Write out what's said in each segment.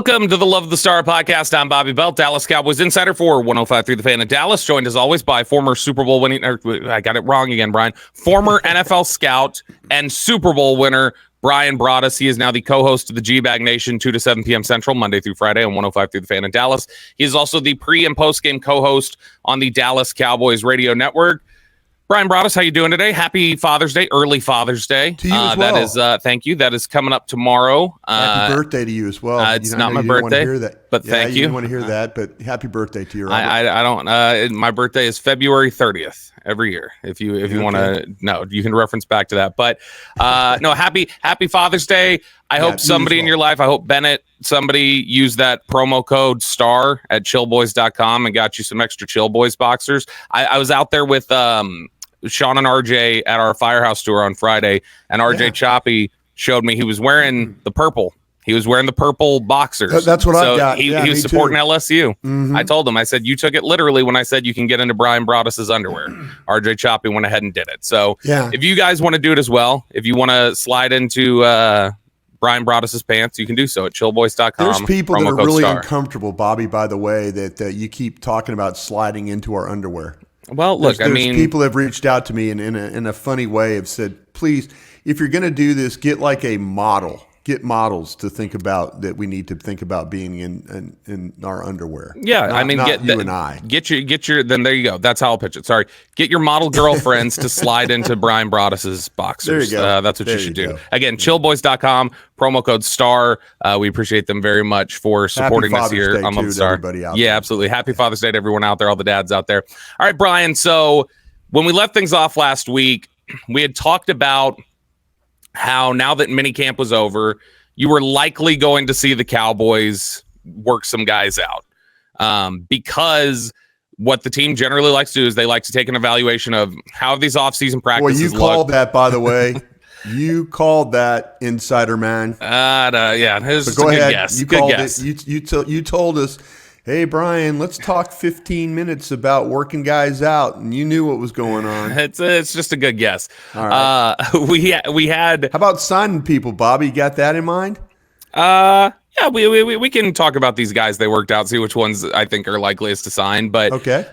Welcome to the Love of the Star podcast. I'm Bobby Belt, Dallas Cowboys insider for 105.3 The Fan in Dallas, joined as always by former Super Bowl winning, I got it wrong again, Brian, former NFL scout and Super Bowl winner, Brian Broaddus. He is now the co-host of the G-Bag Nation, 2 to 7 p.m. Central, Monday through Friday on 105.3 The Fan in Dallas. He is also the pre- and post-game co-host on the Dallas Cowboys radio network. Brian Broaddus, how you doing today? Happy Father's Day, early Father's Day. To you as well. That is, thank you. That is coming up tomorrow. Happy birthday to you as well. It's not my birthday, but thank you. You didn't want to hear that, but happy birthday to you. I don't. My birthday is February 30th every year. If you want to know, you can reference back to that. But no, happy Father's Day. I hope somebody in your life, I hope Bennett, somebody used that promo code STAR at chillboys.com and got you some extra Chill Boys boxers. I was out there with Sean and RJ at our Firehouse tour on Friday, and RJ Choppy showed me he was wearing the purple. He was wearing the purple boxers. That's what I've got. He was supporting LSU. Mm-hmm. I told him, I said, you took it literally when I said you can get into Brian Broaddus's underwear. RJ Choppy went ahead and did it. So if you guys want to do it as well, if you want to slide into Brian Broaddus's pants, you can do so at chillboys.com. There's people that are really uncomfortable, Bobby, by the way, that you keep talking about sliding into our underwear. Well, look, there's people have reached out to me and in a funny way have said, please, if you're going to do this, get like a model. Get models to think about that we need to think about being in our underwear. Yeah, not get you and I. Get your. Then there you go. That's how I'll pitch it. Sorry, get your model girlfriends to slide into Brian Broaddus's boxers. There you go. That's what you should do. Again, chillboys.com, promo code STAR. We appreciate them very much for supporting us here on the Star. Yeah, absolutely. Happy Father's Day to everyone out there, all the dads out there. All right, Brian. So when we left things off last week, we had talked about how now that minicamp was over, you were likely going to see the Cowboys work some guys out because what the team generally likes to do is they like to take an evaluation of how these offseason practices look. Well, you called that, by the way. You called that, insider man. Yeah, go ahead. Guess. You called it. You told us, hey, Brian, let's talk 15 minutes about working guys out, and you knew what was going on. It's just a good guess. All right. We had. How about signing people, Bobby? You got that in mind? Yeah, we can talk about these guys they worked out, see which ones I think are likeliest to sign. But okay.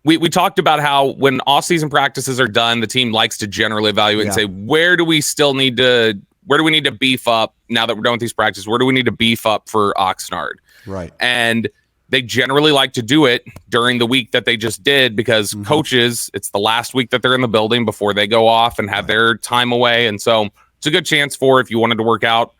We talked about how when off-season practices are done, the team likes to generally evaluate and say, where do we need to beef up now that we're done with these practices? Where do we need to beef up for Oxnard? Right. And they generally like to do it during the week that they just did because coaches, it's the last week that they're in the building before they go off and have their time away. And so it's a good chance for, if you wanted to work out,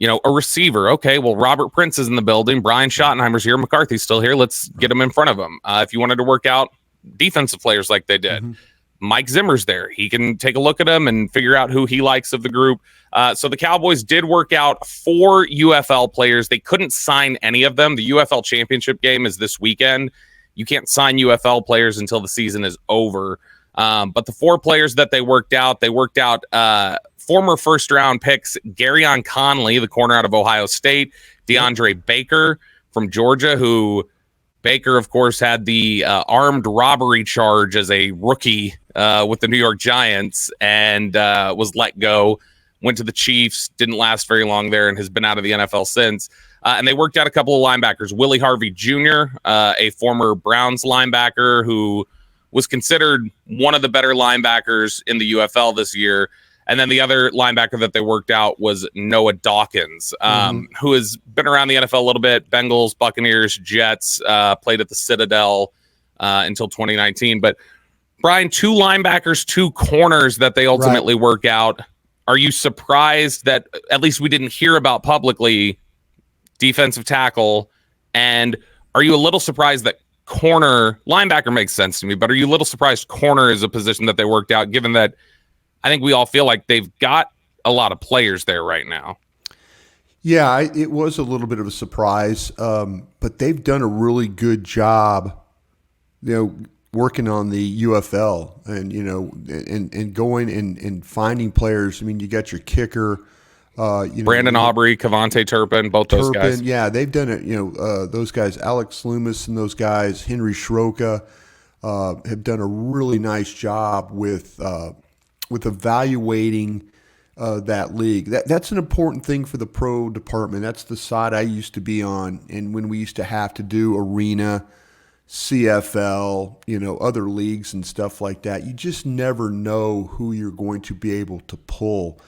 a receiver. Okay, well, Robert Prince is in the building. Brian Schottenheimer's here. McCarthy's still here. Let's get him in front of him. If you wanted to work out defensive players like they did, Mike Zimmer's there. He can take a look at them and figure out who he likes of the group. So the Cowboys did work out 4 UFL players. They couldn't sign any of them. The UFL championship game is this weekend. You can't sign UFL players until the season is over. But the 4 players that they worked out former first-round picks, Garyon Conley, the corner out of Ohio State, DeAndre Baker from Georgia, who Baker, of course, had the armed robbery charge as a rookie with the New York Giants and was let go, went to the Chiefs, didn't last very long there, and has been out of the NFL since. And they worked out a couple of linebackers. Willie Harvey Jr., a former Browns linebacker who was considered one of the better linebackers in the UFL this year. And then the other linebacker that they worked out was Noah Dawkins, who has been around the NFL a little bit. Bengals, Buccaneers, Jets, played at the Citadel until 2019. But, Brian, 2 linebackers, 2 corners that they ultimately work out. Are you surprised that at least we didn't hear about publicly defensive tackle? And are you a little surprised that linebacker makes sense to me, but are you a little surprised corner is a position that they worked out, given that I think we all feel like they've got a lot of players there right now? Yeah, it was a little bit of a surprise, but they've done a really good job, working on the UFL and going and finding players. I mean, you got your kicker, Brandon Aubrey, Cavante Turpin, both those guys. Yeah, they've done it. Those guys, Alex Loomis and those guys, Henry Schroka, have done a really nice job with evaluating that league. That's an important thing for the pro department. That's the side I used to be on, and when we used to have to do arena, CFL, other leagues and stuff like that, you just never know who you're going to be able to pull.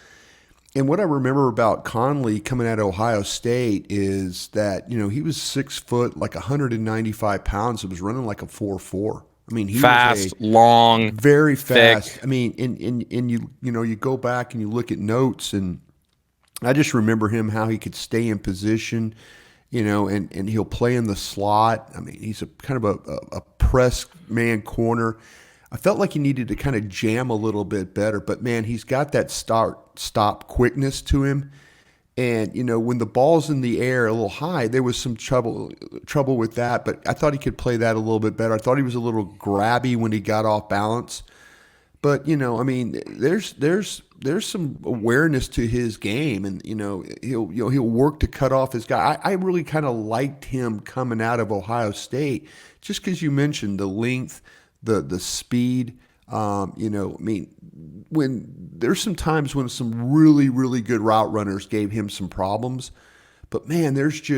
And what I remember about Conley coming out of Ohio State is that, he was 6 foot, like 195 pounds. It was running like a 4.4. I mean, he fast, was long, very fast. thick. I mean, and you go back and you look at notes, and I just remember him, how he could stay in position, and he'll play in the slot. I mean, he's a kind of a press man corner. I felt like he needed to kind of jam a little bit better, but man, he's got that stop quickness to him. And when the ball's in the air a little high, there was some trouble with that. But I thought he could play that a little bit better. I thought he was a little grabby when he got off balance. But I mean, there's some awareness to his game, and he'll work to cut off his guy. I really kind of liked him coming out of Ohio State, just because you mentioned the length, the speed. I mean, when there's some times when some really, really good route runners gave him some problems, but man, there was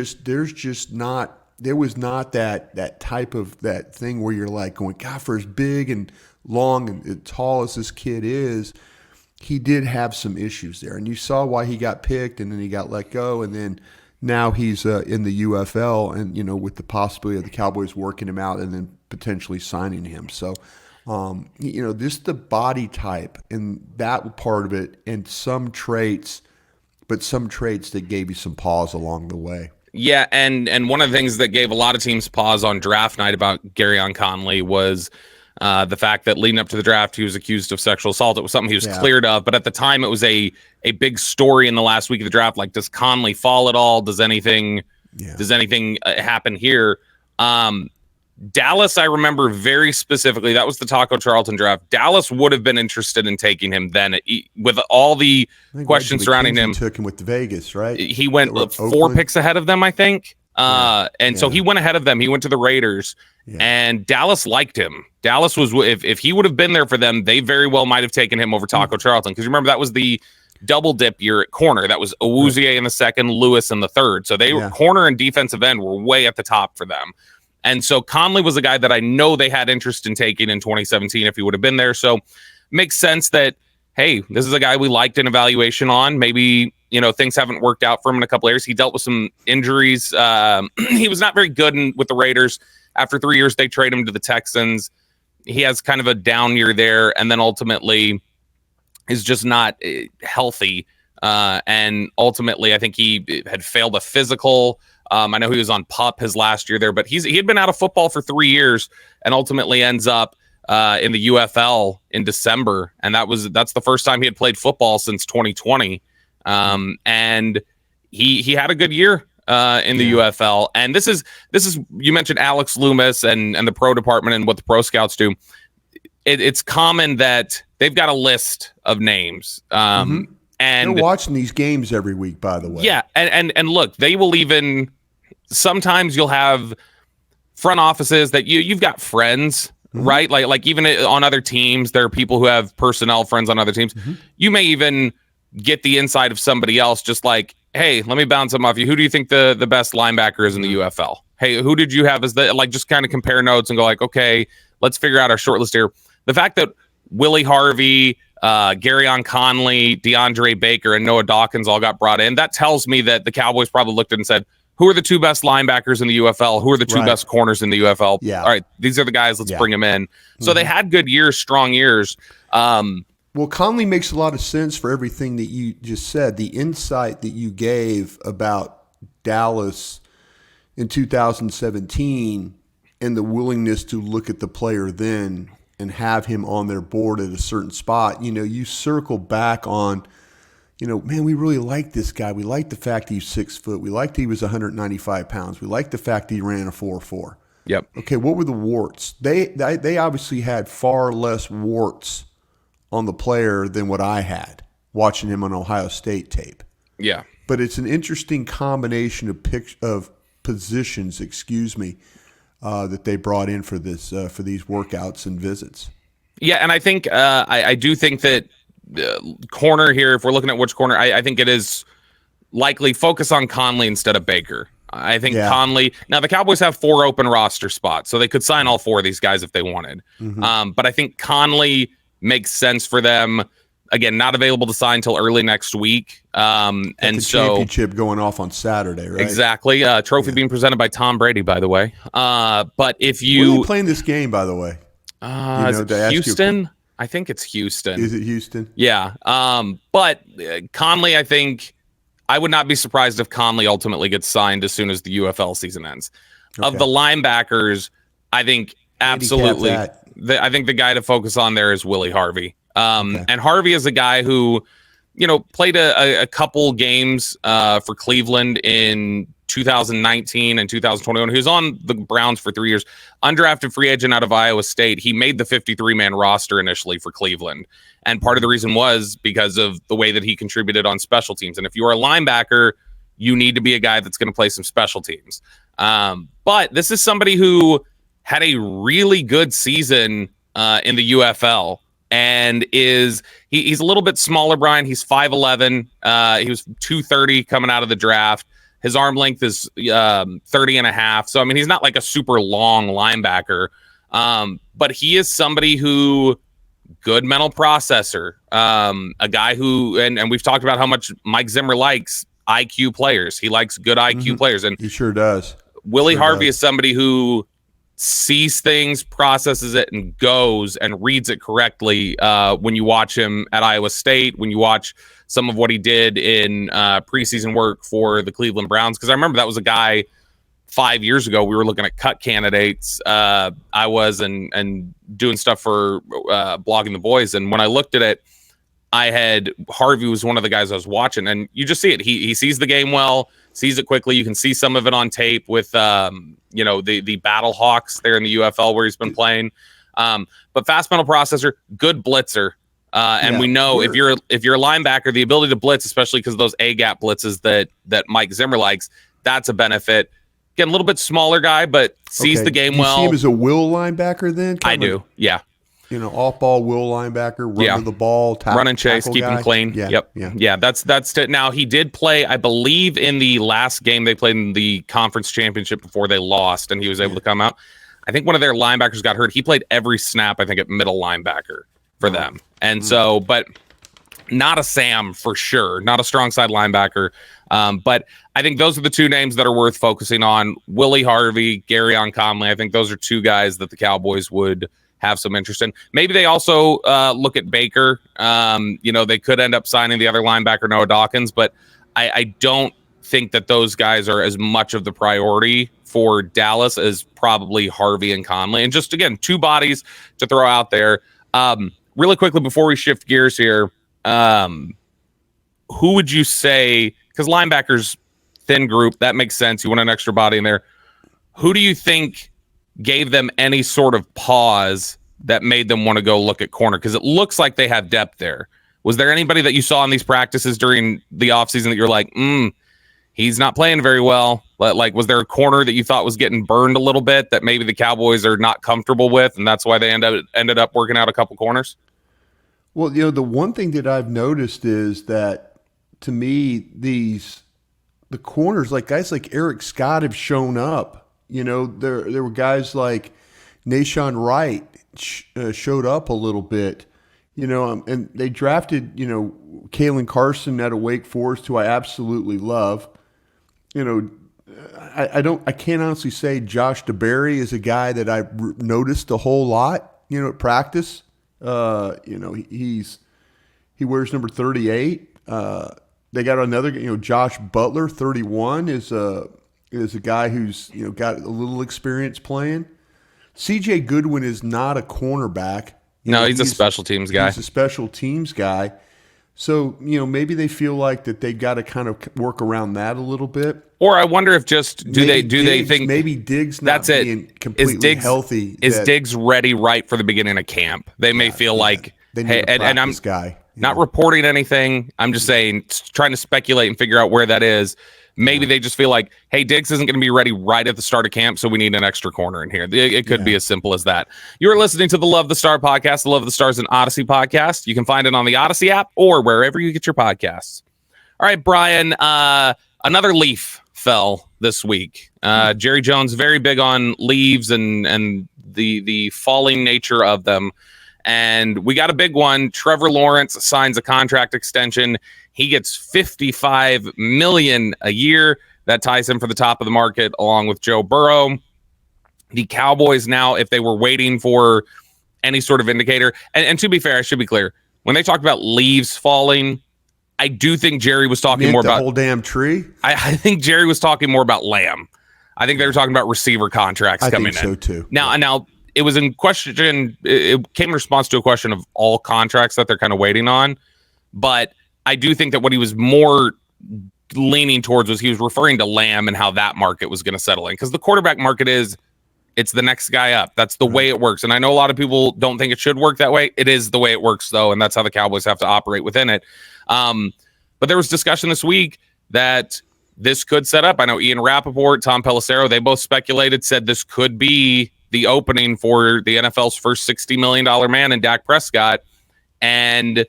not that type of that thing where you're like going, God, for as big and long and tall as this kid is, he did have some issues there, and you saw why he got picked, and then he got let go, and then now he's in the UFL, and with the possibility of the Cowboys working him out and then potentially signing him. So. Just the body type and that part of it, and some traits that gave you some pause along the way. Yeah, and one of the things that gave a lot of teams pause on draft night about Garyon Conley was the fact that leading up to the draft, he was accused of sexual assault. It was something he was cleared of, but at the time, it was a big story in the last week of the draft. Like, does Conley fall at all? Does anything happen here? Dallas, I remember very specifically, that was the Taco Charlton draft. Dallas would have been interested in taking him then, with all the questions surrounding him. Took him with the Vegas, right? He went 4 picks ahead of them, I think. So he went ahead of them. He went to the Raiders, and Dallas liked him. Dallas was, if he would have been there for them, they very well might have taken him over Taco Charlton, because remember, that was the double dip year at corner. That was Awuzie in the second, Lewis in the third. So they were corner and defensive end were way at the top for them. And so Conley was a guy that I know they had interest in taking in 2017 if he would have been there. So makes sense that, hey, this is a guy we liked an evaluation on. Maybe, things haven't worked out for him in a couple areas. He dealt with some injuries. He was not very good with the Raiders. After 3 years, they trade him to the Texans. He has kind of a down year there, and then ultimately is just not healthy. And ultimately, I think he had failed a physical. I know he was on PUP his last year there, but he had been out of football for 3 years and ultimately ends up in the UFL in December. And that's the first time he had played football since 2020. And he had a good year in the UFL. And this is you mentioned Alex Loomis and the pro department and what the pro scouts do. It's common that they've got a list of names. And they're watching these games every week, by the way. Yeah, and look, they will even sometimes you'll have front offices that you've got friends, right? Like even on other teams, there are people who have personnel friends on other teams. You may even get the inside of somebody else, just like, hey, let me bounce them off you. Who do you think the best linebacker is in the UFL? Hey, who did you have as just kind of compare notes and go like, okay, let's figure out our short list here. The fact that Willie Harvey, Garyon Conley, DeAndre Baker, and Noah Dawkins all got brought in, that tells me that the Cowboys probably looked at it and said, who are the 2 best linebackers in the UFL? Who are the 2 best corners in the UFL? Yeah. All right, these are the guys. Let's bring them in. So they had good years, strong years. Well, Conley makes a lot of sense for everything that you just said. The insight that you gave about Dallas in 2017 and the willingness to look at the player then and have him on their board at a certain spot, you circle back on, man, we really like this guy. We like the fact he's 6 foot. We liked he was 195 pounds. We like the fact he ran a 4.4. Yep. Okay, what were the warts? They obviously had far less warts on the player than what I had watching him on Ohio State tape. Yeah. But it's an interesting combination of positions, that they brought in for this for these workouts and visits. Yeah, and I think I do think that corner here, if we're looking at which corner, I think it is likely focus on Conley instead of Baker. I think Conley. Now the Cowboys have 4 open roster spots, so they could sign all 4 of these guys if they wanted. But I think Conley makes sense for them. Again, not available to sign until early next week. And the so championship going off on Saturday, right? Exactly. Trophy being presented by Tom Brady, by the way. But if Where you are they playing this game, by the way? is it Houston? I think it's Houston. Is it Houston? Yeah. But Conley, I think I would not be surprised if Conley ultimately gets signed as soon as the UFL season ends. Okay. Of the linebackers, I think absolutely. I think the guy to focus on there is Willie Harvey. And Harvey is a guy who, played a couple games for Cleveland in 2019 and 2021. He was on the Browns for 3 years. Undrafted free agent out of Iowa State. He made the 53-man roster initially for Cleveland. And part of the reason was because of the way that he contributed on special teams. And if you are a linebacker, you need to be a guy that's going to play some special teams. But this is somebody who had a really good season in the UFL. And he's a little bit smaller, Brian. He's 5'11". He was 230 coming out of the draft. His arm length is 30 and a half. So, I mean, he's not like a super long linebacker. But he is somebody who, good mental processor, a guy who, and we've talked about how much Mike Zimmer likes IQ players. He likes good IQ players. And he sure does. Willie Harvey is somebody who sees things, processes it, and goes and reads it correctly when you watch him at Iowa State, when you watch some of what he did in preseason work for the Cleveland Browns. Because I remember that was a guy 5 years ago. We were looking at cut candidates. I was and doing stuff for Blogging the Boys. And when I looked at it, Harvey was one of the guys I was watching. And you just see it. He sees the game well, sees it quickly. You can see some of it on tape with the Battle Hawks there in the UFL where he's been playing. But fast mental processor, good blitzer. And we know if you're a linebacker, the ability to blitz, especially because of those A-gap blitzes that Mike Zimmer likes, that's a benefit. Again, a little bit smaller guy, but sees the game well. You see him as a will linebacker then? I do, yeah. Off-ball will linebacker, run to the ball, run and chase, keep him clean. Yeah. That's it. Now, he did play, I believe, in the last game they played in the conference championship before they lost, and he was able to come out. I think one of their linebackers got hurt. He played every snap, I think, at middle linebacker for them. And so, but not a Sam for sure, not a strong side linebacker. But I think those are the 2 names that are worth focusing on. Willie Harvey, Garyon Conley. I think those are 2 guys that the Cowboys would have some interest in. Maybe they also look at Baker. They could end up signing the other linebacker, Noah Dawkins, but I don't think that those guys are as much of the priority for Dallas as probably Harvey and Conley. And just, again, 2 bodies to throw out there. Really quickly, before we shift gears here, who would you say, because linebackers, thin group, that makes sense. You want an extra body in there. Who do you think gave them any sort of pause that made them want to go look at corner? Because it looks like they have depth there. Was there anybody that you saw in these practices during the offseason that you're like, he's not playing very well? Like, was there a corner that you thought was getting burned a little bit that maybe the Cowboys are not comfortable with, and that's why they ended up working out a couple corners? Well, the one thing that I've noticed is that, to me, the corners, like guys like Eric Scott, have shown up. There were guys like Nashawn Wright showed up a little bit, and they drafted, Kalen Carson out of Wake Forest, who I absolutely love. I can't honestly say Josh DeBerry is a guy that I've noticed a whole lot, at practice. He wears number 38. They got another, Josh Butler, 31, is a guy who's got a little experience playing. C.J. Goodwin is not a cornerback. He's a special teams guy. He's a special teams guy. So maybe they feel like that they've got to kind of work around that a little bit. Or I wonder if just they think maybe Diggs not being completely healthy. Is Diggs ready right for the beginning of camp? They may feel like they need a practice guy. Not reporting anything. I'm just saying, trying to speculate and figure out where that is. Maybe they just feel like, hey, Diggs isn't going to be ready right at the start of camp, so we need an extra corner in here. It could be as simple as that. You're listening to the Love the Star podcast, the Love the Stars and Odyssey podcast. You can find it on the Odyssey app or wherever you get your podcasts. All right, Brian, another leaf fell this week. Jerry Jones, very big on leaves and the falling nature of them. And we got a big one. Trevor Lawrence signs a contract extension. He gets $55 million a year. That ties him for the top of the market, along with Joe Burrow. The Cowboys now, if they were waiting for any sort of indicator, and to be fair, I should be clear, when they talk about leaves falling, I do think Jerry was talking more about the whole damn tree. I think Jerry was talking more about Lamb. I think they were talking about receiver contracts coming in. I think so too. Now it was in question. It came in response to a question of all contracts that they're kind of waiting on, but I do think that what he was more leaning towards was he was referring to Lamb and how that market was going to settle in, because the quarterback market it's the next guy up. That's the way it works. And I know a lot of people don't think it should work that way. It is the way it works, though, and that's how the Cowboys have to operate within it. But there was discussion this week that this could set up. I know Ian Rappaport, Tom Pelissero, they both speculated, said this could be the opening for the NFL's first $60 million man in Dak Prescott. And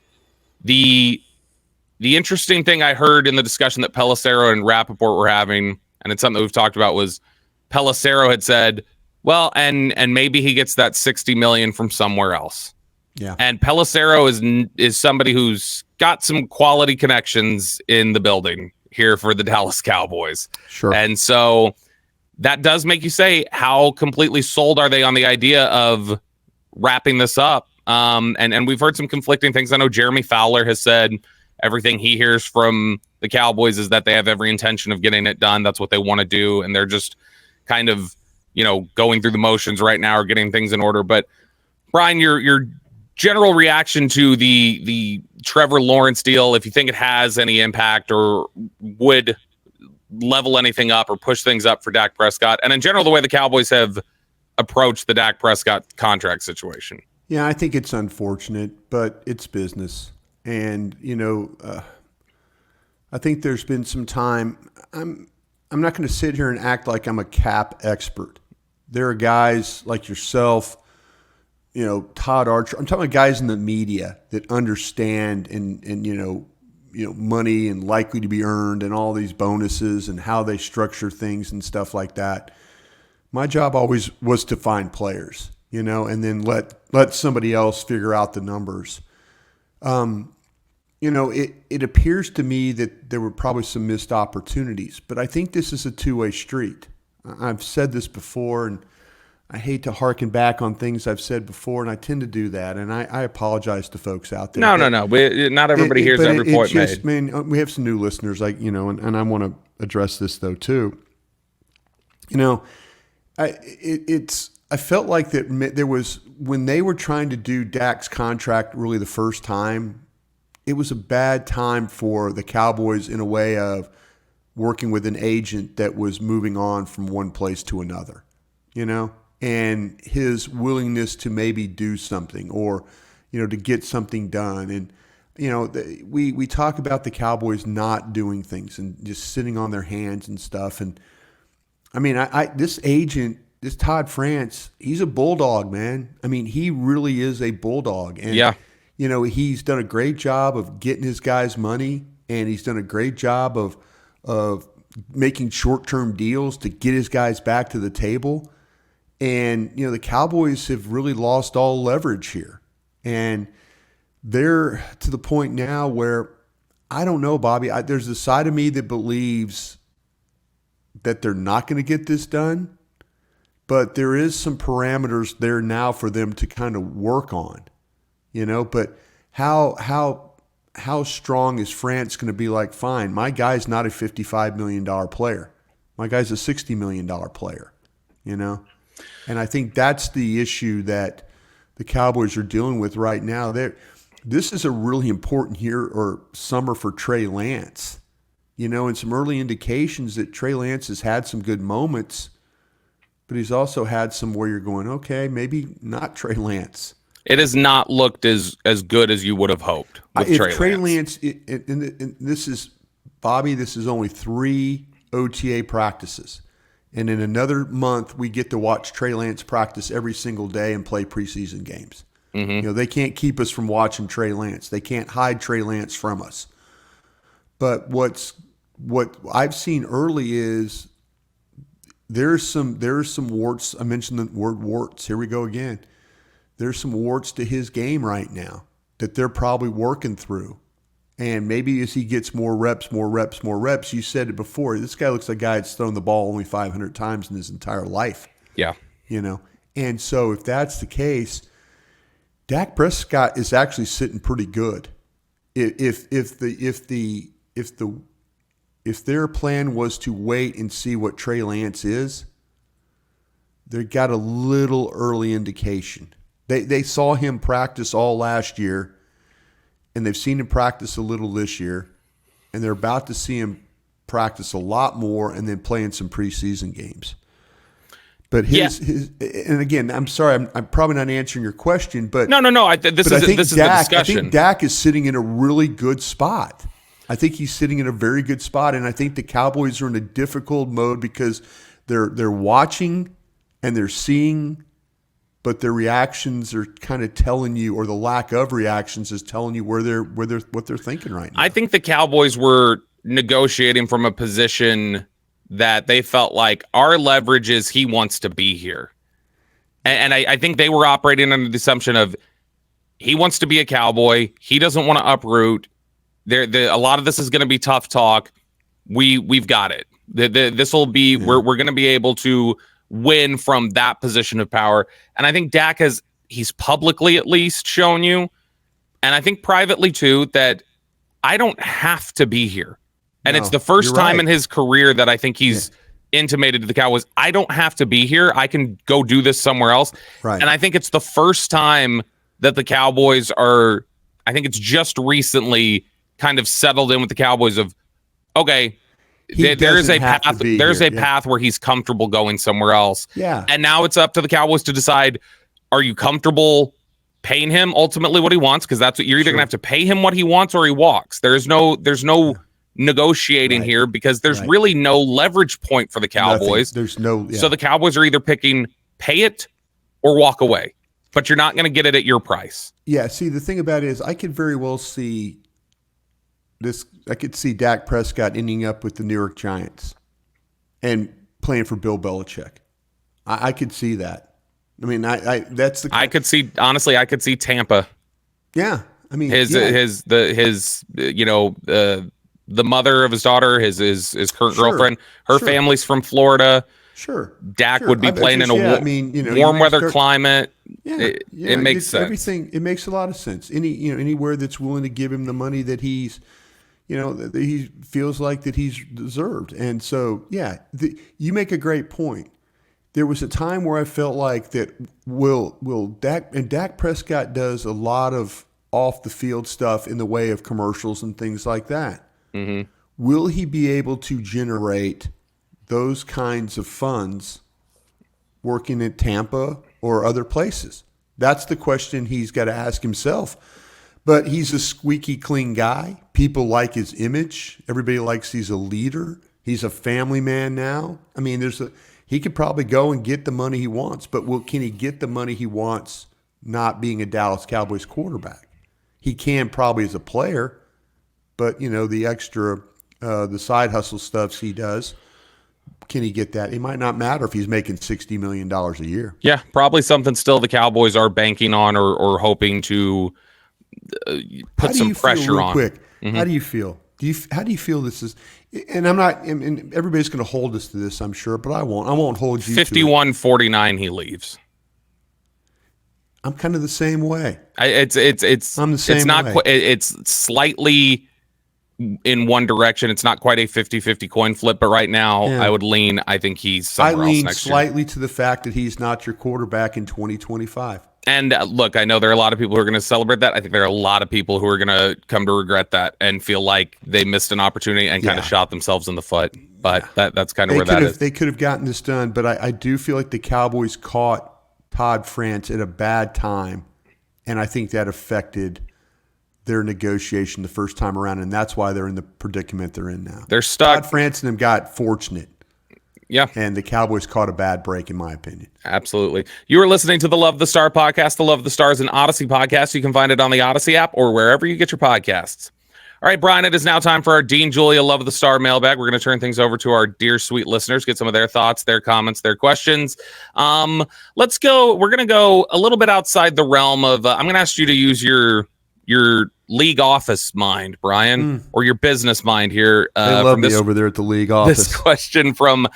the interesting thing I heard in the discussion that Pelissero and Rappaport were having, and it's something that we've talked about, was Pelissero had said, well, and maybe he gets that $60 million from somewhere else. Yeah. And Pelissero is somebody who's got some quality connections in the building here for the Dallas Cowboys. Sure. And so that does make you say, how completely sold are they on the idea of wrapping this up? And we've heard some conflicting things. I know Jeremy Fowler has said everything he hears from the Cowboys is that they have every intention of getting it done. That's what they want to do. And they're just kind of, going through the motions right now or getting things in order. But Brian, your general reaction to the Trevor Lawrence deal, if you think it has any impact or would level anything up or push things up for Dak Prescott, and in general, the way the Cowboys have approached the Dak Prescott contract situation. Yeah, I think it's unfortunate, but it's business. And, I think there's been some time. I'm not going to sit here and act like I'm a cap expert. There are guys like yourself, Todd Archer. I'm talking about guys in the media that understand and money and likely to be earned and all these bonuses and how they structure things and stuff like that. My job always was to find players, and then let somebody else figure out the numbers. It appears to me that there were probably some missed opportunities, but I think this is a two-way street. I've said this before, and I hate to harken back on things I've said before, and I tend to do that, and I apologize to folks out there. No. Not everybody hears every point made. We have some new listeners, and I want to address this, though, too. I felt like that there was, when they were trying to do Dak's contract really the first time, it was a bad time for the Cowboys in a way of working with an agent that was moving on from one place to another, and his willingness to maybe do something or, to get something done. And, we talk about the Cowboys not doing things and just sitting on their hands and stuff. And this agent, this Todd France, he's a bulldog, man. He really is a bulldog. And, yeah. He's done a great job of getting his guys money, and he's done a great job of making short-term deals to get his guys back to the table. And, the Cowboys have really lost all leverage here. And they're to the point now where, I don't know, Bobby, there's a side of me that believes that they're not going to get this done, but there is some parameters there now for them to kind of work on. But how strong is France going to be like, fine, my guy's not a $55 million player. My guy's a $60 million player, And I think that's the issue that the Cowboys are dealing with right now. This is a really important year or summer for Trey Lance, and some early indications that Trey Lance has had some good moments, but he's also had some where you're going, okay, maybe not Trey Lance. it has not looked as good as you would have hoped with If Trey Lance. and this is, Bobby, this is only 3 OTA practices. And in another month, we get to watch Trey Lance practice every single day and play preseason games. Mm-hmm. They can't keep us from watching Trey Lance. They can't hide Trey Lance from us. But what I've seen early is there's some warts. I mentioned the word warts. Here we go again. There's some warts to his game right now that they're probably working through. And maybe as he gets more reps, you said it before, this guy looks like a guy that's thrown the ball only 500 times in his entire life. Yeah. And so if that's the case, Dak Prescott is actually sitting pretty good. If their plan was to wait and see what Trey Lance is, they got a little early indication. They saw him practice all last year, and they've seen him practice a little this year, and they're about to see him practice a lot more and then play in some preseason games. But his and again, I'm sorry, I'm probably not answering your question, but no. This is the discussion. I think Dak is sitting in a really good spot. I think he's sitting in a very good spot, and I think the Cowboys are in a difficult mode because they're watching and they're seeing, but their reactions are kind of telling you, or the lack of reactions is telling you what they're thinking right now. I think the Cowboys were negotiating from a position that they felt like our leverage is he wants to be here. And I think they were operating under the assumption of he wants to be a Cowboy. He doesn't want to uproot. A lot of this is going to be tough talk. We've got it. This will be, we're going to be able to win from that position of power. And I think Dak he's publicly at least shown you, and I think privately too, that I don't have to be here. And it's the first time in his career that I think he's intimated to the Cowboys, I don't have to be here. I can go do this somewhere else. Right. And I think it's the first time that the Cowboys I think it's just recently kind of settled in with the Cowboys of, okay, there is a path. There's a path where he's comfortable going somewhere else. Yeah. And now it's up to the Cowboys to decide, are you comfortable paying him ultimately what he wants? Because that's what you're either going to have to pay him what he wants or he walks. There's no negotiating here because there's really no leverage point for the Cowboys. Nothing. There's no. Yeah. So the Cowboys are either picking pay it or walk away, but you're not going to get it at your price. Yeah. See, the thing about it is I could very well see this. I could see Dak Prescott ending up with the New York Giants and playing for Bill Belichick. I could see that. I mean, that's the. I could see, honestly, I could see Tampa. Yeah. I mean, the mother of his daughter, his current girlfriend, her family's from Florida. Sure. Dak would be playing in a warm weather climate. Yeah, it makes sense. Everything, it makes a lot of sense. Anywhere that's willing to give him the money that he's, that he feels like that he's deserved. And so, you make a great point. There was a time where I felt like that Dak Prescott does a lot of off the field stuff in the way of commercials and things like that. Mm-hmm. Will he be able to generate those kinds of funds working at Tampa or other places? That's the question he's got to ask himself. But he's a squeaky clean guy. People like his image. Everybody likes he's a leader. He's a family man now. I mean, he could probably go and get the money he wants, but can he get the money he wants not being a Dallas Cowboys quarterback? He can probably as a player. But, the extra, the side hustle stuff he does, can he get that? It might not matter if he's making $60 million a year. Yeah, probably something still the Cowboys are banking on or hoping to put some pressure on. Quick, mm-hmm. How do you feel? How do you feel this is? And I'm not, and everybody's going to hold us to this, I'm sure, but I won't. I won't hold you 51-49 he leaves. I'm kind of the same way. I'm the same it's not way. It's slightly in one direction. It's not quite a 50-50 coin flip, but right now I would lean, I think he's somewhere else next year. I lean slightly to the fact that he's not your quarterback in 2025. And look, I know there are a lot of people who are going to celebrate that. I think there are a lot of people who are going to come to regret that and feel like they missed an opportunity and kind of shot themselves in the foot. But that's kind of where that is. They could have gotten this done, but I do feel like the Cowboys caught Todd France at a bad time And I think that affected their negotiation the first time around, and that's why they're in the predicament they're in now. They're stuck. Todd France and them got fortunate. Yeah. And the Cowboys caught a bad break, in my opinion. Absolutely. You are listening to the Love the Star podcast. The Love the Star is an Odyssey podcast. You can find it on the Odyssey app or wherever you get your podcasts. All right, Brian, it is now time for our Dean Julia Love the Star mailbag. We're going to turn things over to our dear, sweet listeners, get some of their thoughts, their comments, their questions. Let's go. We're going to go a little bit outside the realm of, I'm going to ask you to use your league office mind, Brian, or your business mind here. They love me over there at the league office. This question from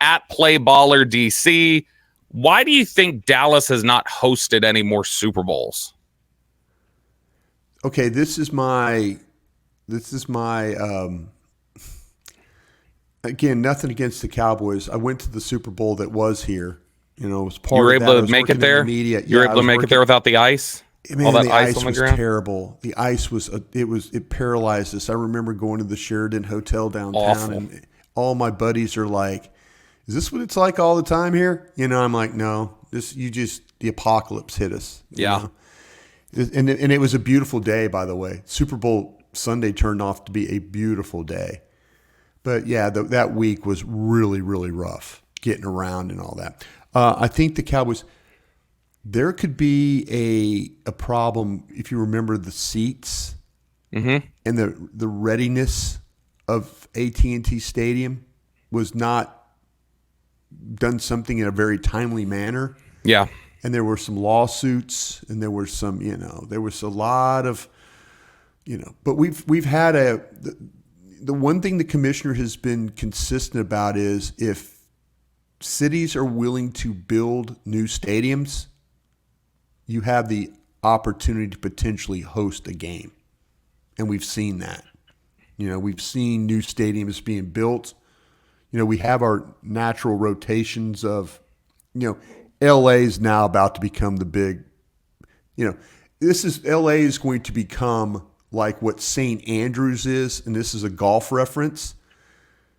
@PlayballerDC. Why do you think Dallas has not hosted any more Super Bowls? Okay, this is my again, nothing against the Cowboys. I went to the Super Bowl that was here. You know, it was part you were of that. able to make it there? You were able to make it there without the ice? Man, all that the ice ice on the was ground? terrible. The ice was it paralyzed us. I remember going to the Sheridan Hotel downtown, Awful. and all my buddies are like, "Is this what it's like all the time here?" You know, I'm like, "No, the apocalypse hit us." Yeah. And it was a beautiful day, by the way. Super Bowl Sunday turned off to be a beautiful day. But yeah, that week was really, really rough getting around and all that. I think the Cowboys, there could be a problem if you remember the seats and the readiness of AT&T Stadium was not done something in a very timely manner. Yeah. And there were some lawsuits, and there were some, there was a lot of, but we've had the one thing the commissioner has been consistent about is if cities are willing to build new stadiums, you have the opportunity to potentially host a game. And we've seen that. We've seen new stadiums being built. We have our natural rotations of, LA is now about to become the big, LA is going to become like what St. Andrews is, and this is a golf reference.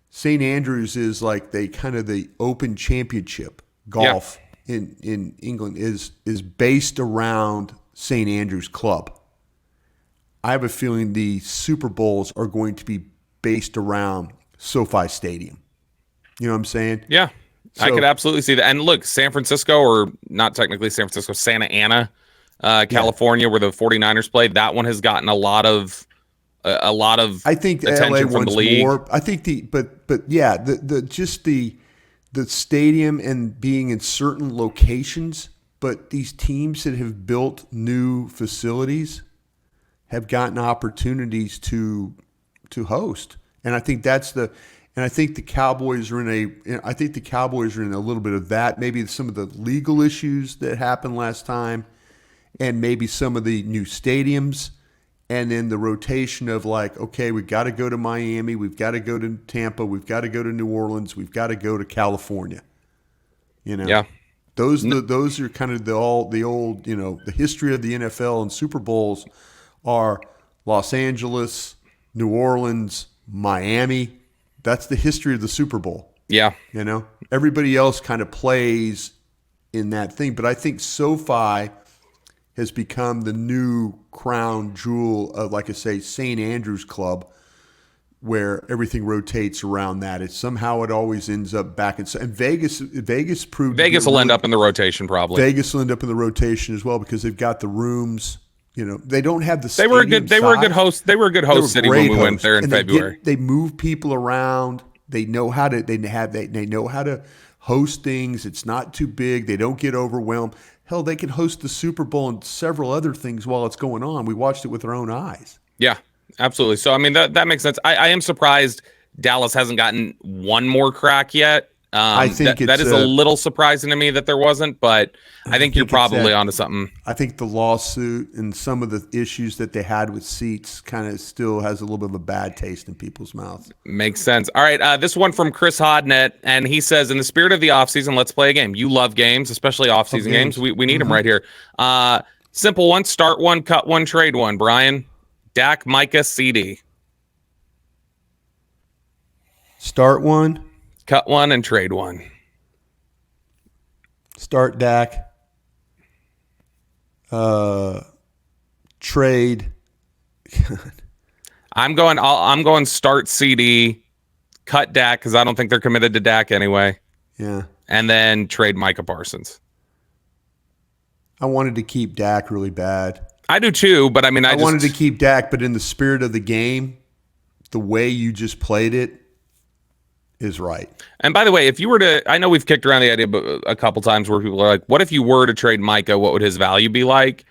St. Andrews is like the Open Championship golf in England is based around St. Andrews Club. I have a feeling the Super Bowls are going to be based around SoFi Stadium. You know what I'm saying? Yeah. I could absolutely see that. And look, San Francisco, or not technically San Francisco, Santa Ana, California, where the 49ers played, that one has gotten a lot of I think the attention LA from one's the league. more. I think the stadium and being in certain locations, but these teams that have built new facilities have gotten opportunities to host. And I think I think the Cowboys are in a little bit of that. Maybe some of the legal issues that happened last time, and maybe some of the new stadiums, and then the rotation of like, okay, we've got to go to Miami, we've got to go to Tampa, we've got to go to New Orleans, we've got to go to California. Yeah. Those are kind of the old, the history of the NFL and Super Bowls are Los Angeles, New Orleans, Miami. That's the history of the Super Bowl. Yeah. Everybody else kind of plays in that thing. But I think SoFi has become the new crown jewel of, like I say, St. Andrews Club, where everything rotates around that. It always ends up back in Vegas. Vegas proved Vegas will end up in the rotation probably. Vegas will end up in the rotation as well because they've got the rooms. They don't have the. They were a good host. They were a good host city when we went there in February. They move people around. They know how to. They know how to host things. It's not too big. They don't get overwhelmed. Hell, they can host the Super Bowl and several other things while it's going on. We watched it with our own eyes. Yeah, absolutely. So I mean that makes sense. I am surprised Dallas hasn't gotten one more crack yet. I think that is a little surprising to me that there wasn't, but I think you're probably onto something. I think the lawsuit and some of the issues that they had with seats kind of still has a little bit of a bad taste in people's mouths. Makes sense. All right, this one from Chris Hodnett, and he says, in the spirit of the offseason, let's play a game. You love games, especially offseason games. We need them right here. Simple one, start one, cut one, trade one. Brian, Dak, Micah, CD. Start one. Cut one and trade one. Start Dak. trade. I'm going start CD, cut Dak because I don't think they're committed to Dak anyway. Yeah. And then trade Micah Parsons. I wanted to keep Dak really bad. I do too, but I mean, I wanted to keep Dak, but in the spirit of the game, the way you just played it is right. And by the way, if you were to, I know we've kicked around the idea a couple times where people are like, what if you were to trade Micah? What would his value be like?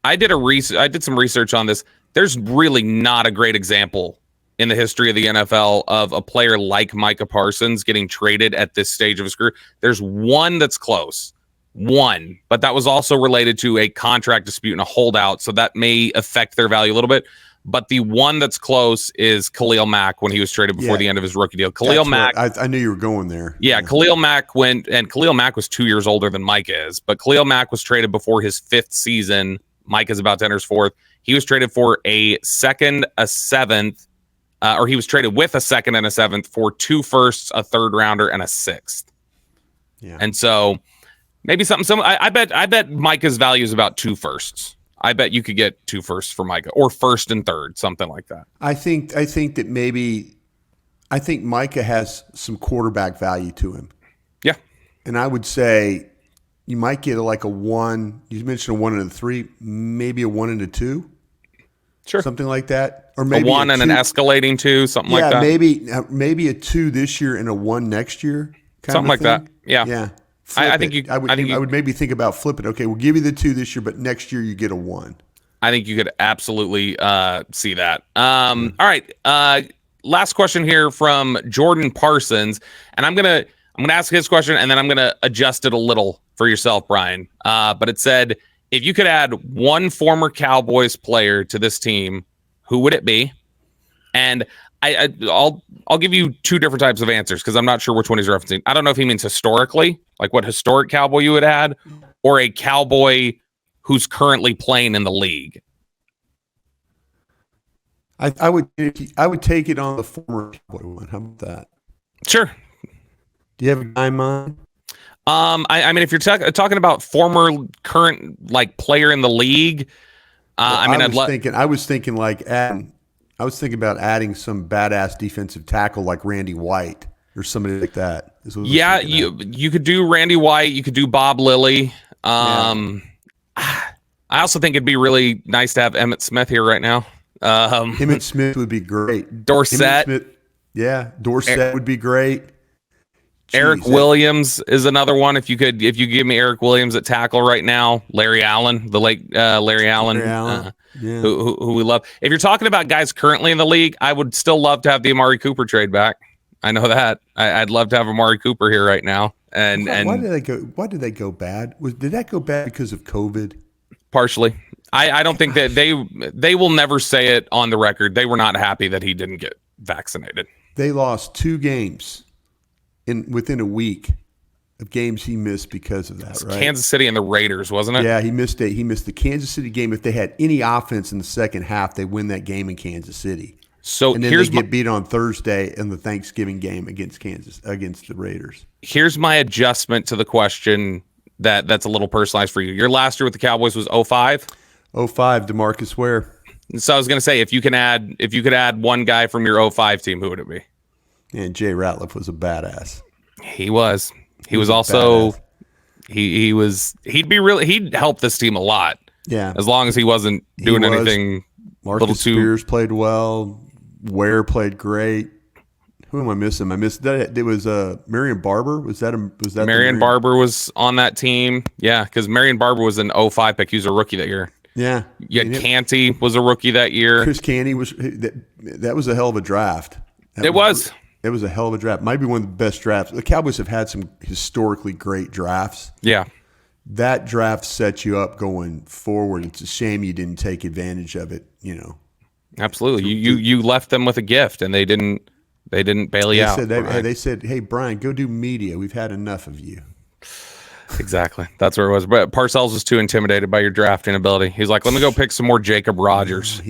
I did some research on this. There's really not a great example in the history of the NFL of a player like Micah Parsons getting traded at this stage of his career. There's one that's close. One, but that was also related to a contract dispute and a holdout, so that may affect their value a little bit. But the one that's close is Khalil Mack when he was traded before the end of his rookie deal. Khalil Mack, I knew you were going there. Yeah, Khalil Mack went, and Khalil Mack was 2 years older than Mike is, but Khalil Mack was traded before his 5th season. Mike is about to enter his 4th. He was traded for a second, a 7th, or he was traded with a 2nd and a 7th for 2 firsts, a 3rd rounder, and a 6th. Yeah, and so. Maybe something similar. I bet Micah's value is about 2 firsts. I bet you could get 2 firsts for Micah, or 1st and 3rd, something like that. I think that maybe Micah has some quarterback value to him. Yeah, and I would say you might get like a 1. You mentioned a 1 and a 3, maybe a 1 and a 2. Sure, something like that, or maybe a 1 and an escalating 2, something like that. Yeah, maybe a 2 this year and a 1 next year. Something like that. Yeah, yeah. I think I would maybe think about flipping. Okay, we'll give you the 2 this year, but next year you get a 1. I think you could absolutely see that. All right. Last question here from Jordan Parsons, and I'm gonna ask his question, and then I'm gonna adjust it a little for yourself, Brian. But it said, if you could add one former Cowboys player to this team, who would it be? And I'll give you 2 different types of answers because I'm not sure which one he's referencing. I don't know if he means historically, like what historic Cowboy you would add, or a Cowboy who's currently playing in the league. I would take it on the former Cowboy one. How about that? Sure. Do you have a guy in mind? I mean, if you're talking about former, current, like player in the league, I was thinking about adding some badass defensive tackle like Randy White or somebody like that. Yeah, you could do Randy White. You could do Bob Lilly. I also think it'd be really nice to have Emmitt Smith here right now. Emmitt Smith would be great. Dorsett. Dorsett would be great. Eric Williams is another one. If you give me Eric Williams at tackle right now, Larry Allen, the late Larry Allen. Who we love. If you're talking about guys currently in the league, I would still love to have the Amari Cooper trade back. I know that. I'd love to have Amari Cooper here right now. And why did they go? Why did they go bad? Did that go bad because of COVID? Partially. I don't think that they will never say it on the record. They were not happy that he didn't get vaccinated. They lost 2 games within a week of games he missed because of that, right? Kansas City and the Raiders, wasn't it? Yeah, he missed the Kansas City game. If they had any offense in the second half, they win that game in Kansas City. So and then they get beat on Thursday in the Thanksgiving game against the Raiders. Here's my adjustment to the question that's a little personalized for you. Your last year with the Cowboys was 05? 05, DeMarcus Ware. So I was going to say, if you could add one guy from your 05 team, who would it be? And Jay Ratliff was a badass. He was. He was also he'd help this team a lot. Yeah. As long as he wasn't doing anything. Marcus Spears played well. Ware played great. Who am I missing? I missed that. It was Marion Barber. Was that Marion Barber was on that team? Yeah, because Marion Barber was an 05 pick. He was a rookie that year. Yeah. Canty was a rookie that year. Chris Canty was. That was a hell of a draft. It was a hell of a draft. Might be one of the best drafts. The Cowboys have had some historically great drafts. Yeah. That draft sets you up going forward. It's a shame you didn't take advantage of it, Absolutely. You left them with a gift, and they didn't bail you out. They said, "Hey, Brian, go do media. We've had enough of you." Exactly. That's where it was. But Parcells was too intimidated by your drafting ability. He's like, let me go pick some more Jacob Rogers.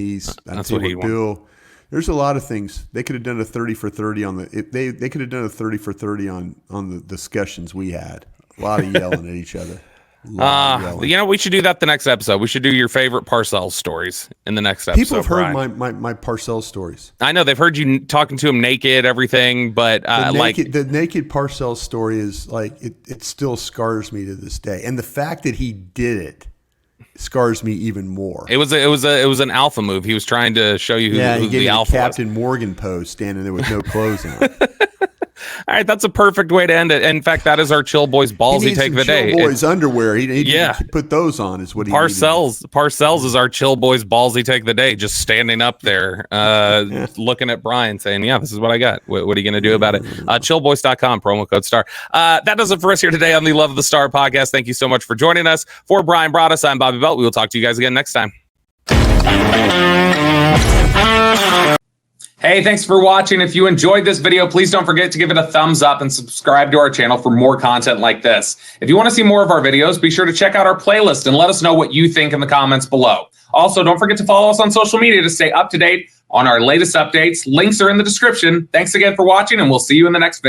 That's what he wanted. There's a lot of things. They could have done a 30 for 30 they could have done a 30 for 30 on the discussions we had. A lot of yelling at each other. We should do that the next episode. We should do your favorite Parcells stories in the next episode. People have heard my Parcells stories. I know they've heard you talking to him naked, everything, but the naked Parcells story is like it still scars me to this day, and the fact that he did it scars me even more. It was an alpha move. He was trying to show you who the alpha Captain was. Morgan pose, standing there with no clothes on. All right, that's a perfect way to end it. In fact, that is our Chill Boys ballsy take of the day. Chill Boys underwear. He put those on is what he Parcells is our Chill Boys ballsy take of the day. Just standing up there, looking at Brian, saying, "Yeah, this is what I got. What are you going to do about it?" Chillboys.com, promo code STAR. That does it for us here today on the Love of the Star podcast. Thank you so much for joining us. For Brian Broaddus, I'm Bobby Belt. We will talk to you guys again next time. Hey, thanks for watching. If you enjoyed this video, please don't forget to give it a thumbs up and subscribe to our channel for more content like this. If you want to see more of our videos, be sure to check out our playlist and let us know what you think in the comments below. Also, don't forget to follow us on social media to stay up to date on our latest updates. Links are in the description. Thanks again for watching, and we'll see you in the next video.